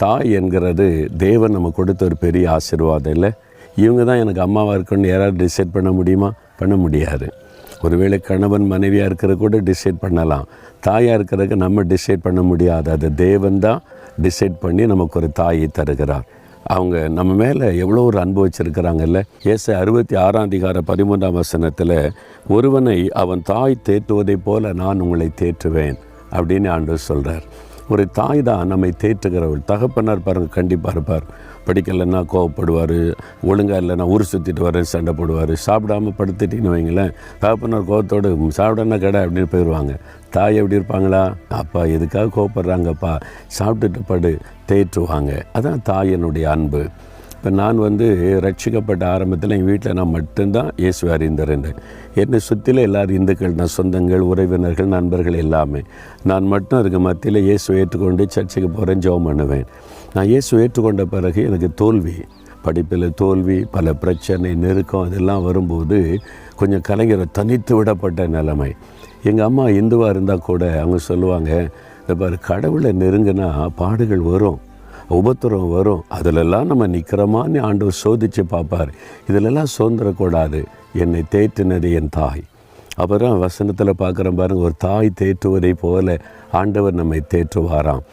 தாய் என்கிறது தேவன் நம்ம கொடுத்த ஒரு பெரிய ஆசீர்வாதம் இல்லை. இவங்க தான் எனக்கு அம்மாவாக இருக்குன்னு யாராவது டிசைட் பண்ண முடியுமா? பண்ண முடியாது. ஒருவேளை கணவன் மனைவியாக இருக்கிறது கூட டிசைட் பண்ணலாம். தாயாக இருக்கிறதுக்கு நம்ம டிசைட் பண்ண முடியாது. அது தேவன் தான் டிசைட் பண்ணி நமக்கு ஒரு தாயை தருகிறார். அவங்க நம்ம மேலே எவ்வளோ ஒரு அன்பு வச்சுருக்கிறாங்கல்ல. ஏசாயா 66:13 ஒருவனை அவன் தாய் தேற்றுவதைப் போல நான் உங்களை தேற்றுவேன் அப்படின்னு ஆண்டவர் சொல்கிறார். ஒரு தாய் தான் நம்மை தேற்றுகிறவள். தகப்பனார் பாருங்கள், கண்டிப்பாக இருப்பார். படிக்கலைன்னா கோவப்படுவார், ஒழுங்காக இல்லைன்னா ஊர் சுற்றிட்டு வர சண்டை போடுவார். சாப்பிடாமல் படுத்துட்டின்னு வைங்களேன், தகப்பனார் கோவத்தோடு சாப்பிடனா கடை அப்படின்னு போயிடுவாங்க. தாய் எப்படி இருப்பாங்களா? அப்பா எதுக்காக கோவப்படுறாங்கப்பா, சாப்பிட்டுட்டு படு, தேற்றுவாங்க. அதான் தாயினுடைய அன்பு. இப்போ நான் ரட்சிக்கப்பட்ட ஆரம்பத்தில் எங்கள் வீட்டில் நான் மட்டும்தான் இயேசுவை அறிந்திருந்தேன். என்னை சுற்றில எல்லோரும் இந்துக்கள் தான், சொந்தங்கள், உறவினர்கள், நண்பர்கள் எல்லாமே. நான் மட்டும் இருக்க மத்தியில் இயேசுவை ஏற்றுக்கொண்டு சர்ச்சுக்கு போகிறேன், ஜெபம் பண்ணுவேன். நான் இயேசுவை ஏற்றுக்கொண்ட பிறகு எனக்கு தோல்வி, படிப்பில் தோல்வி, பல பிரச்சனை, நெருக்கம் அதெல்லாம் வரும்போது கொஞ்சம் கலைஞரை தனித்து விடப்பட்ட நிலைமை. எங்கள் அம்மா இந்துவாக இருந்தால் கூட அவங்க சொல்லுவாங்க, இந்த பாரு, கடவுளை நெருங்கினா பாடுகள் வரும், உபத்திரம் வரும், அதிலெல்லாம் நம்ம நிற்கிறோமான்னு ஆண்டவர் சோதித்து பார்ப்பார். இதிலெல்லாம் சுதந்திரக்கூடாது. என்னை தேற்றினது என் தாய். அப்புறம் வசனத்தில் பார்க்குற பாருங்கள், ஒரு தாய் தேற்றுவதை போல ஆண்டவர் நம்மை தேற்றுவாராம்.